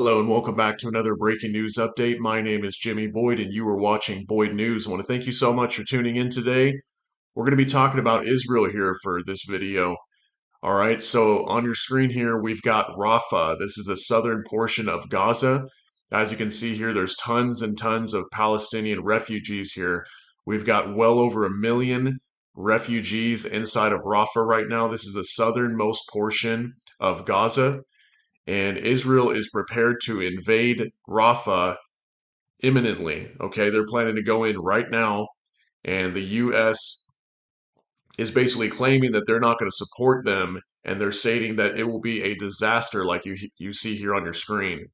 Hello and welcome back to another breaking news update. My name is Jimmy Boyd and you are watching Boyd News. I want to thank you so much for tuning in today. We're going to be talking about Israel here for this video. All right, so on your screen here, we've got Rafah. This is a southern portion of Gaza. As you can see here, there's tons and tons of Palestinian refugees here. We've got well over 1 million refugees inside of Rafah right now. This is the southernmost portion of Gaza, and Israel is prepared to invade Rafah imminently. Okay, they're planning to go in right now, and the U.S. is basically claiming that they're not going to support them, and they're stating that it will be a disaster, like you see here on your screen.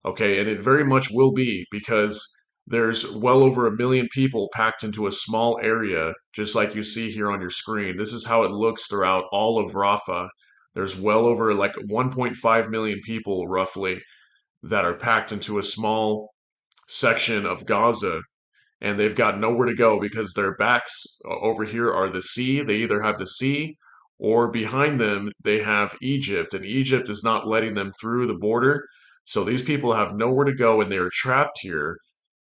Okay, and it very much will be because there's well over 1 million people packed into a small area, just like you see here on your screen. This is how it looks throughout all of Rafah. There's well over like 1.5 million people roughly that are packed into a small section of Gaza, and they've got nowhere to go because their backs over here are the sea. They either have the sea or behind them they have Egypt, and Egypt is not letting them through the border. So these people have nowhere to go and they're trapped here.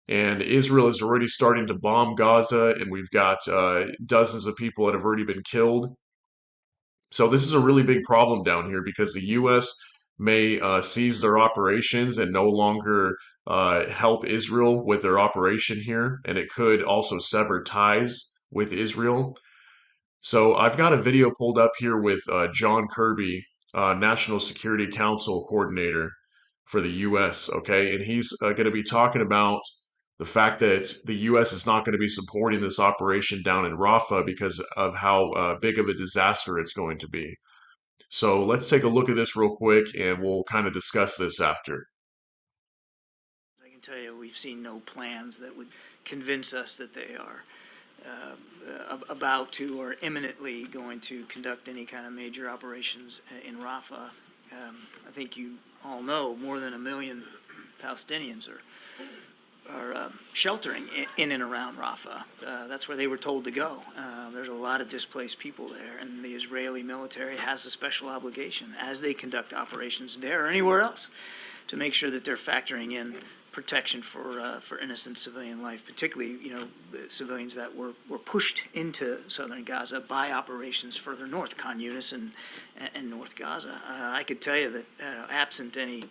And Israel is already starting to bomb Gaza, and we've got dozens of people that have already been killed. So this is a really big problem down here because the U.S. may cease their operations and no longer help Israel with their operation here, and it could also sever ties with Israel. So I've got a video pulled up here with John Kirby, National Security Council coordinator for the U.S. Okay, and he's going to be talking about the fact that the U.S. is not going to be supporting this operation down in Rafah because of how big of a disaster it's going to be. So let's take a look at this real quick and we'll kind of discuss this after. I can tell you we've seen no plans that would convince us that they are about to or imminently going to conduct any kind of major operations in Rafah. I think you all know more than 1 million Palestinians are sheltering in and around Rafah. That's where they were told to go. There's a lot of displaced people there, and the Israeli military has a special obligation as they conduct operations there or anywhere else to make sure that they're factoring in protection for innocent civilian life, particularly civilians that were pushed into southern Gaza by operations further north, Khan Yunis and North Gaza. I could tell you that absent any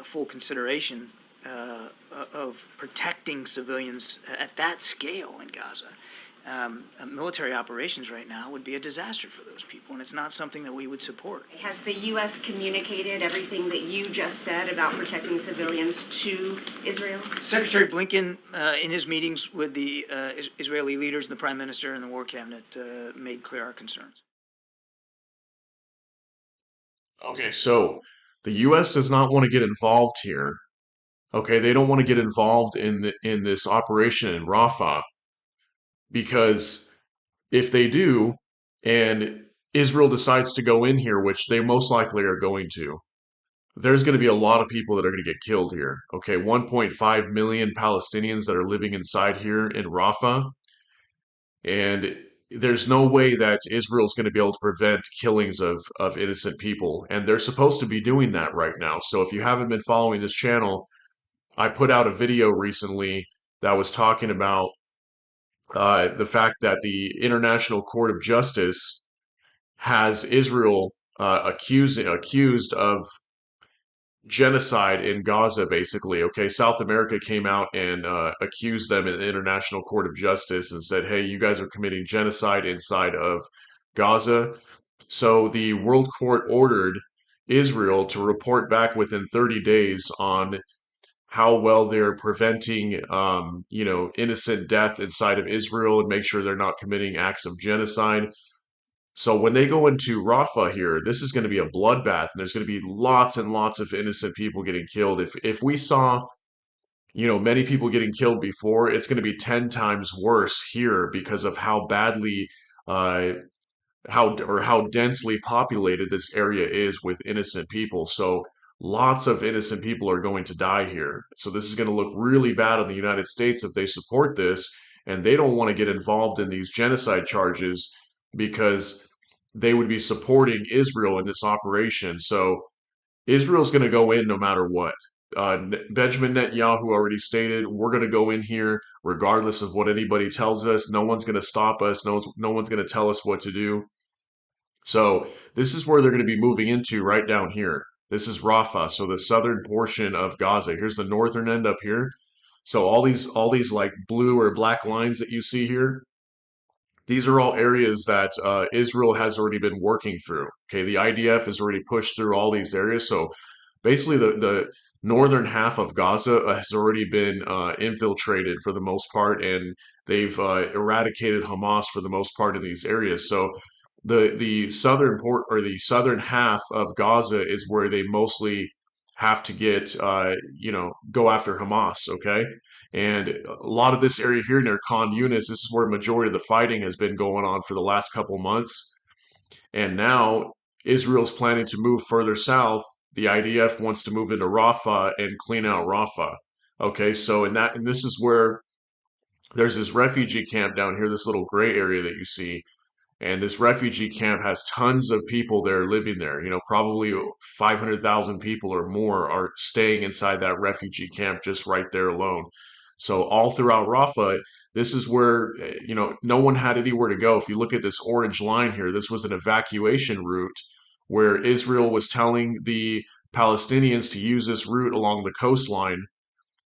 full consideration of protecting civilians at that scale in Gaza, military operations right now would be a disaster for those people, and it's not something that we would support. Has the U.S. communicated everything that you just said about protecting civilians to Israel? Secretary Blinken, in his meetings with the Israeli leaders and the Prime Minister and the War Cabinet, made clear our concerns. Okay, so the U.S. does not want to get involved here. Okay, they don't want to get involved in this operation in Rafah because if they do, and Israel decides to go in here, which they most likely are going to, there's going to be a lot of people that are going to get killed here. Okay, 1.5 million Palestinians that are living inside here in Rafah, and there's no way that Israel's going to be able to prevent killings of innocent people, and they're supposed to be doing that right now. So if you haven't been following this channel, I put out a video recently that was talking about the fact that the International Court of Justice has Israel accused of genocide in Gaza, basically. Okay, South America came out and accused them in the International Court of Justice and said, hey, you guys are committing genocide inside of Gaza. So the World Court ordered Israel to report back within 30 days on how well they're preventing, innocent death inside of Israel and make sure they're not committing acts of genocide. So when they go into Rafah here, this is going to be a bloodbath, and there's going to be lots and lots of innocent people getting killed. If we saw, many people getting killed before, it's going to be 10 times worse here because of how badly, uh, how densely populated this area is with innocent people. So lots of innocent people are going to die here. So this is going to look really bad on the United States if they support this, and they don't want to get involved in these genocide charges because they would be supporting Israel in this operation. So Israel's going to go in no matter what. Benjamin Netanyahu already stated, we're going to go in here regardless of what anybody tells us. No one's going to stop us. No one's going to tell us what to do. So this is where they're going to be moving into right down here. This is Rafah, so the southern portion of Gaza. Here's the northern end up here. So all these like blue or black lines that you see here, these are all areas that Israel has already been working through. Okay, the IDF has already pushed through all these areas. So basically, the northern half of Gaza has already been infiltrated for the most part, and they've eradicated Hamas for the most part in these areas. So the southern port or the southern half of Gaza is where they mostly have to get go after Hamas. Okay, and a lot of this area here near Khan Yunis, this is where majority of the fighting has been going on for the last couple months. And now Israel's planning to move further south. The IDF wants to move into Rafah and clean out Rafah. Okay, so and this is where there's this refugee camp down here, this little gray area that you see, and this refugee camp has tons of people there living there. Probably 500,000 people or more are staying inside that refugee camp just right there alone. So all throughout Rafah, this is where, no one had anywhere to go. If you look at this orange line here, this was an evacuation route where Israel was telling the Palestinians to use this route along the coastline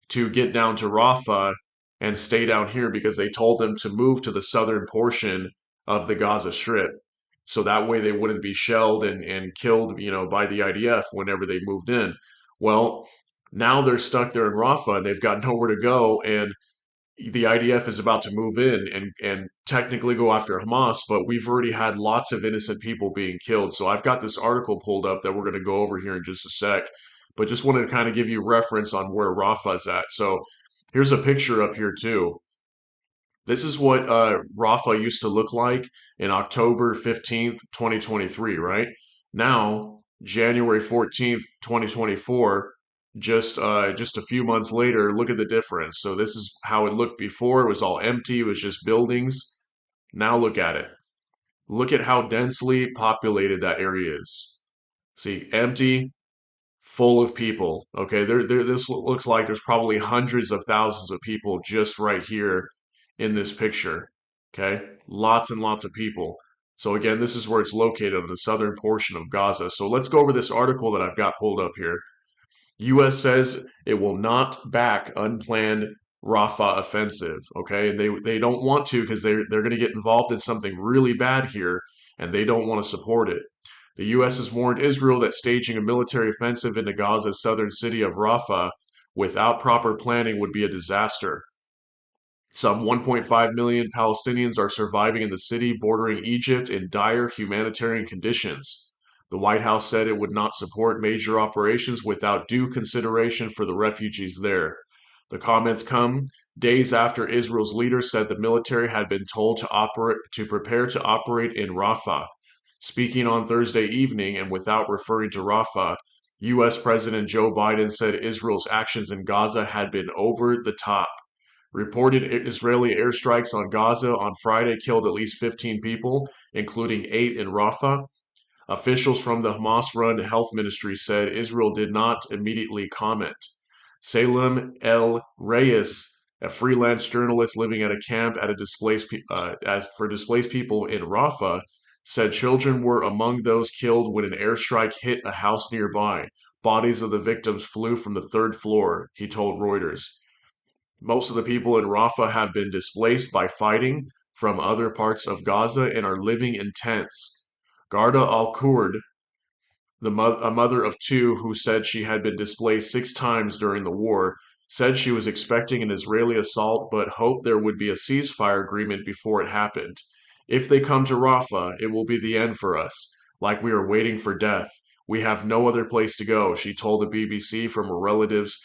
to get down to Rafah and stay down here because they told them to move to the southern portion of the Gaza Strip. So that way they wouldn't be shelled and killed, by the IDF whenever they moved in. Well, now they're stuck there in Rafah and they've got nowhere to go, and the IDF is about to move in and technically go after Hamas, but we've already had lots of innocent people being killed. So I've got this article pulled up that we're going to go over here in just a sec, but just wanted to kind of give you reference on where Rafah's at. So here's a picture up here too. This is what Rafah used to look like in October 15th, 2023, right? Now, January 14th, 2024, just a few months later, look at the difference. So this is how it looked before. It was all empty, it was just buildings. Now look at it. Look at how densely populated that area is. See, empty, full of people. Okay, this looks like there's probably hundreds of thousands of people just right here in this picture. Okay, lots and lots of people. So again, this is where it's located on the southern portion of Gaza. So let's go over this article that I've got pulled up here. U.S. says it will not back unplanned Rafah offensive. Okay, and they don't want to because they're going to get involved in something really bad here, and they don't want to support it. The U.S. has warned Israel that staging a military offensive into Gaza's southern city of Rafah without proper planning would be a disaster. Some 1.5 million Palestinians are surviving in the city bordering Egypt in dire humanitarian conditions. The White House said it would not support major operations without due consideration for the refugees there. The comments come days after Israel's leader said the military had been told to prepare to operate in Rafah. Speaking on Thursday evening and without referring to Rafah, U.S. President Joe Biden said Israel's actions in Gaza had been over the top. Reported Israeli airstrikes on Gaza on Friday killed at least 15 people, including 8 in Rafah. Officials from the Hamas-run health ministry said Israel did not immediately comment. Salem El Reyes, a freelance journalist living at a camp at for displaced people in Rafah, said children were among those killed when an airstrike hit a house nearby. Bodies of the victims flew from the third floor, he told Reuters. Most of the people in Rafah have been displaced by fighting from other parts of Gaza and are living in tents. Garda al-Kurd, a mother of 2 who said she had been displaced 6 times during the war, said she was expecting an Israeli assault but hoped there would be a ceasefire agreement before it happened. If they come to Rafah, it will be the end for us, like we are waiting for death. We have no other place to go, she told the BBC from a relative's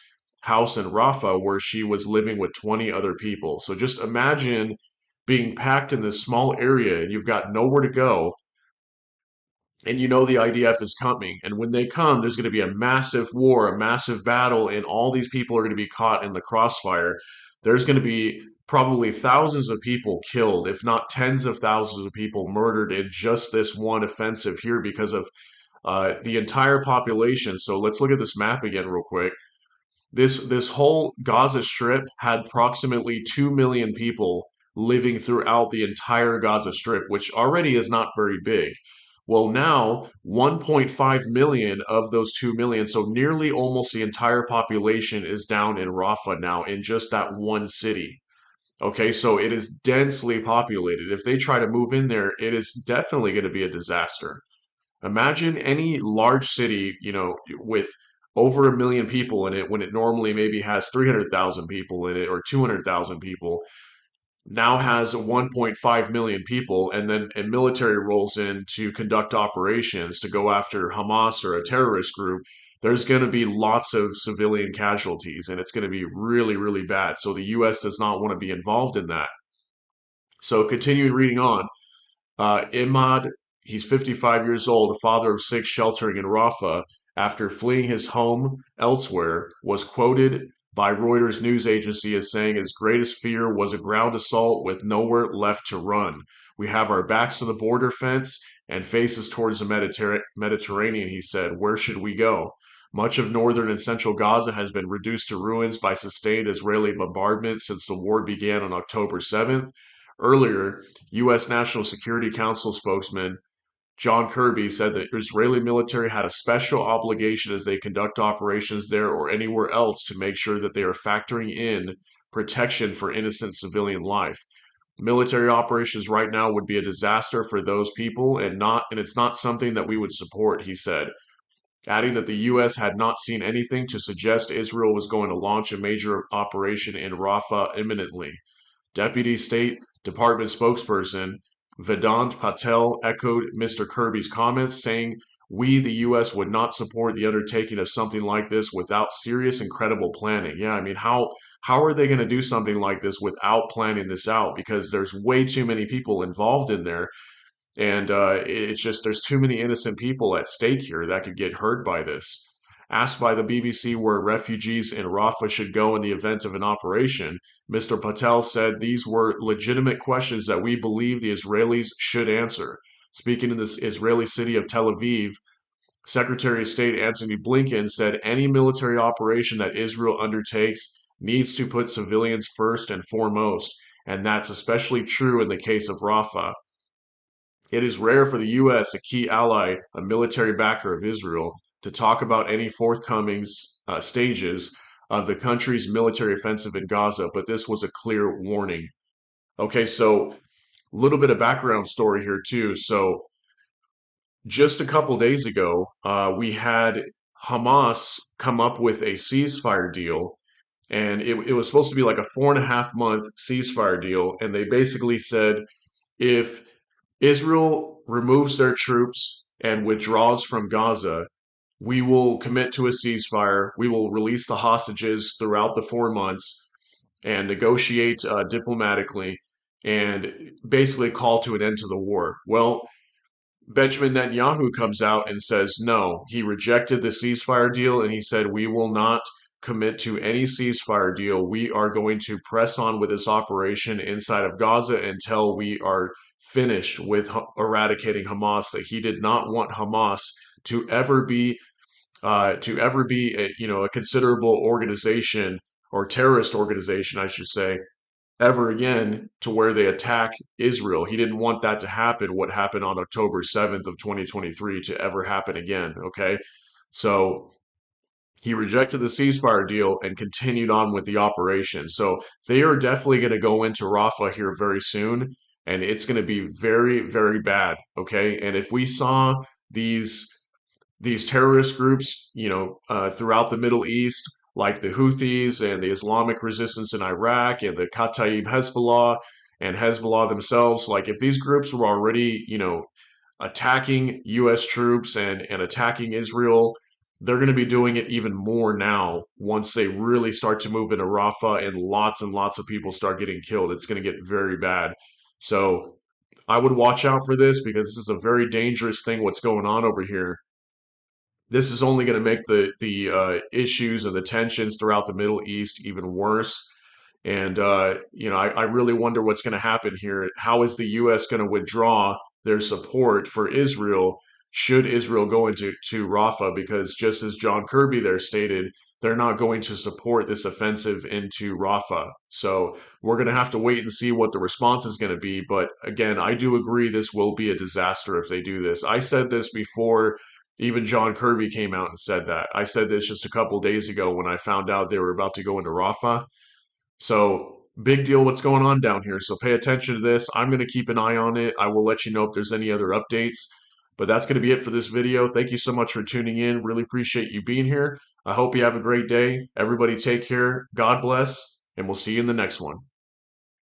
house in Rafah where she was living with 20 other people. So just imagine being packed in this small area and you've got nowhere to go, and you know the IDF is coming. And when they come, there's going to be a massive war, a massive battle, and all these people are going to be caught in the crossfire. There's going to be probably thousands of people killed, if not tens of thousands of people murdered in just this one offensive here because of the entire population. So let's look at this map again real quick. This whole Gaza Strip had approximately 2 million people living throughout the entire Gaza Strip, which already is not very big. Well, now 1.5 million of those 2 million, so nearly almost the entire population is down in Rafah now in just that one city. Okay, so it is densely populated. If they try to move in there, it is definitely going to be a disaster. Imagine any large city, with over 1 million people in it when it normally maybe has 300,000 people in it or 200,000 people, now has 1.5 million people, and then a military rolls in to conduct operations to go after Hamas or a terrorist group. There's going to be lots of civilian casualties, and it's going to be really, really bad. So the U.S. does not want to be involved in that. So continuing reading on, Imad, he's 55 years old, a father of six sheltering in Rafah after fleeing his home elsewhere, was quoted by Reuters news agency as saying his greatest fear was a ground assault with nowhere left to run. We have our backs to the border fence and faces towards the Mediterranean, he said. Where should we go? Much of northern and central Gaza has been reduced to ruins by sustained Israeli bombardment since the war began on October 7th. Earlier, U.S. National Security Council spokesman John Kirby said that the Israeli military had a special obligation as they conduct operations there or anywhere else to make sure that they are factoring in protection for innocent civilian life. Military operations right now would be a disaster for those people and it's not something that we would support, he said, adding that the US had not seen anything to suggest Israel was going to launch a major operation in Rafah imminently. Deputy State Department spokesperson Vedant Patel echoed Mr. Kirby's comments, saying, "We, the U.S., would not support the undertaking of something like this without serious and credible planning." Yeah, I mean, how are they going to do something like this without planning this out? Because there's way too many people involved in there, and it's just there's too many innocent people at stake here that could get hurt by this. Asked by the BBC where refugees in Rafah should go in the event of an operation, Mr. Patel said these were legitimate questions that we believe the Israelis should answer. Speaking in the Israeli city of Tel Aviv, Secretary of State Antony Blinken said any military operation that Israel undertakes needs to put civilians first and foremost, and that's especially true in the case of Rafah. It is rare for the U.S., a key ally, a military backer of Israel, to talk about any forthcoming stages of the country's military offensive in Gaza, but this was a clear warning. Okay, so a little bit of background story here, too. So, just a couple days ago, we had Hamas come up with a ceasefire deal, and it was supposed to be like a 4.5 month ceasefire deal, and they basically said if Israel removes their troops and withdraws from Gaza, we will commit to a ceasefire. We will release the hostages throughout the 4 months and negotiate diplomatically and basically call to an end to the war. Well, Benjamin Netanyahu comes out and says no. He rejected the ceasefire deal and he said, "We will not commit to any ceasefire deal. We are going to press on with this operation inside of Gaza until we are finished with eradicating Hamas." That he did not want Hamas to ever be a considerable organization or terrorist organization, I should say, ever again to where they attack Israel. He didn't want that to happen, what happened on October 7th of 2023 to ever happen again, okay? So he rejected the ceasefire deal and continued on with the operation. So they are definitely going to go into Rafah here very soon, and it's going to be very, very bad, okay? And if we saw these these terrorist groups, throughout the Middle East, like the Houthis and the Islamic resistance in Iraq and the Kataib Hezbollah and Hezbollah themselves, like if these groups were already, attacking U.S. troops and attacking Israel, they're going to be doing it even more now once they really start to move into Rafah and lots of people start getting killed. It's going to get very bad. So I would watch out for this because this is a very dangerous thing what's going on over here. This is only going to make the issues and the tensions throughout the Middle East even worse. And I really wonder what's going to happen here. How is the U.S. going to withdraw their support for Israel should Israel go into Rafah, because just as John Kirby there stated, they're not going to support this offensive into Rafah. So we're going to have to wait and see what the response is going to be. But again, I do agree this will be a disaster if they do this. I said this before even John Kirby came out and said that. I said this just a couple days ago when I found out they were about to go into Rafah. So big deal what's going on down here. So pay attention to this. I'm going to keep an eye on it. I will let you know if there's any other updates. But that's going to be it for this video. Thank you so much for tuning in. Really appreciate you being here. I hope you have a great day. Everybody take care. God bless. And we'll see you in the next one.